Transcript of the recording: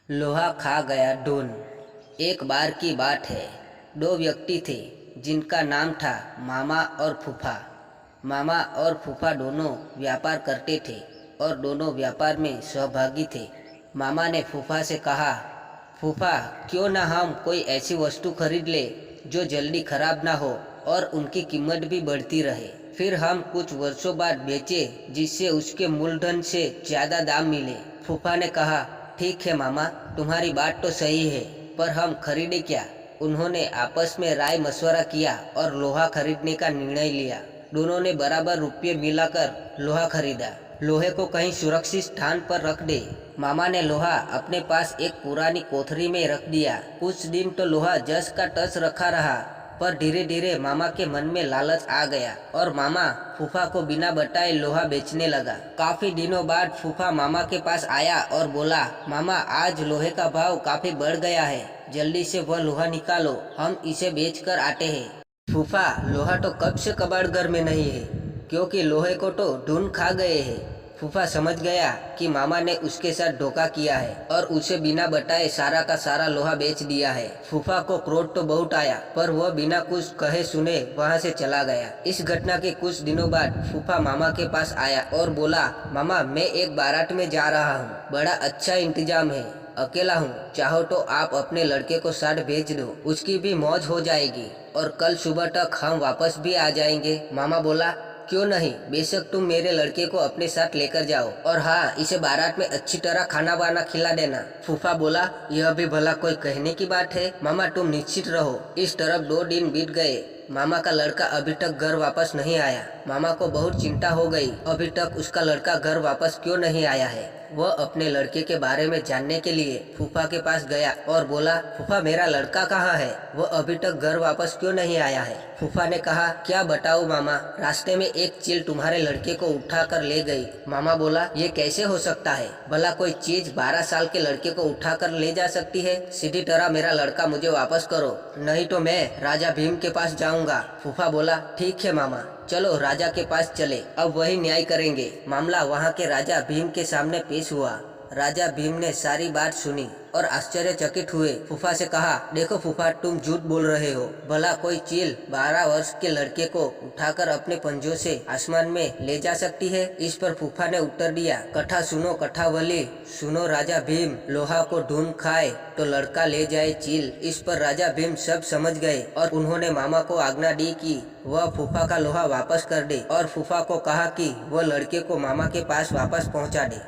लोहा खा गया ढून। एक बार की बात है, दो व्यक्ति थे जिनका नाम था मामा और फूफा। मामा और फूफा दोनों व्यापार करते थे और दोनों व्यापार में सहभागी थे। मामा ने फूफा से कहा, फूफा क्यों ना हम कोई ऐसी वस्तु खरीद ले जो जल्दी खराब ना हो और उनकी कीमत भी बढ़ती रहे, फिर हम कुछ वर्षों बाद बेचें जिससे उसके मूलधन से ज़्यादा दाम मिले। फूफा ने कहा, ठीक है मामा, तुम्हारी बात तो सही है, पर हम खरीदें क्या? उन्होंने आपस में राय मशवरा किया और लोहा खरीदने का निर्णय लिया। दोनों ने बराबर रुपये मिलाकर लोहा खरीदा। लोहे को कहीं सुरक्षित स्थान पर रख दे। मामा ने लोहा अपने पास एक पुरानी कोठरी में रख दिया। कुछ दिन तो लोहा जस का तस रखा रहा, पर धीरे धीरे मामा के मन में लालच आ गया और मामा फूफा को बिना बताए लोहा बेचने लगा। काफी दिनों बाद फूफा मामा के पास आया और बोला, मामा आज लोहे का भाव काफी बढ़ गया है, जल्दी से वह लोहा निकालो, हम इसे बेचकर आते हैं। फूफा, लोहा तो कब से कबाड़ घर में नहीं है, क्योंकि लोहे को तो ढूंढ खा गए हैं। फूफा समझ गया कि मामा ने उसके साथ धोखा किया है और उसे बिना बताए सारा का सारा लोहा बेच दिया है। फूफा को क्रोध तो बहुत आया, पर वह बिना कुछ कहे सुने वहां से चला गया। इस घटना के कुछ दिनों बाद फूफा मामा के पास आया और बोला, मामा मैं एक बारात में जा रहा हूँ, बड़ा अच्छा इंतजाम है, अकेला हूँ, चाहो तो आप अपने लड़के को साथ भेज दो, उसकी भी मौज हो जाएगी और कल सुबह तक हम वापस भी आ जाएंगे। मामा बोला, क्यों नहीं, बेशक तुम मेरे लड़के को अपने साथ लेकर जाओ, और हाँ, इसे बारात में अच्छी तरह खाना वाना खिला देना। फूफा बोला, यह भी भला कोई कहने की बात है, मामा तुम निश्चित रहो। इस तरफ 2 दिन बीत गए। मामा का लड़का अभी तक घर वापस नहीं आया। मामा को बहुत चिंता हो गई, अभी तक उसका लड़का घर वापस क्यों नहीं आया है। वह अपने लड़के के बारे में जानने के लिए फूफा के पास गया और बोला, फूफा मेरा लड़का कहाँ है, वह अभी तक घर वापस क्यों नहीं आया है। फूफा ने कहा, क्या बताऊँ मामा, रास्ते में एक चील तुम्हारे लड़के को उठा कर ले गई। मामा बोला, ये कैसे हो सकता है, भला कोई चीज 12 साल के लड़के को उठा कर ले जा सकती है। सीधी तरह मेरा लड़का मुझे वापस करो, नहीं तो मैं राजा भीम के पास जाऊंगा। फूफा बोला, ठीक है मामा, चलो राजा के पास चले, अब वही न्याय करेंगे। मामला वहाँ के राजा भीम के सामने पेश हुआ। राजा भीम ने सारी बात सुनी और आश्चर्यचकित हुए। फूफा से कहा, देखो फूफा, तुम झूठ बोल रहे हो, भला कोई चील 12 वर्ष के लड़के को उठाकर अपने पंजों से आसमान में ले जा सकती है। इस पर फूफा ने उत्तर दिया, कथा सुनो कथावली, सुनो राजा भीम, लोहा को ढूंढ खाए तो लड़का ले जाए चील। इस पर राजा भीम सब समझ गए और उन्होंने मामा को आज्ञा दी कि वह फूफा का लोहा वापस कर दे और फूफा को कहा कि वह लड़के को मामा के पास वापस पहुंचा दे।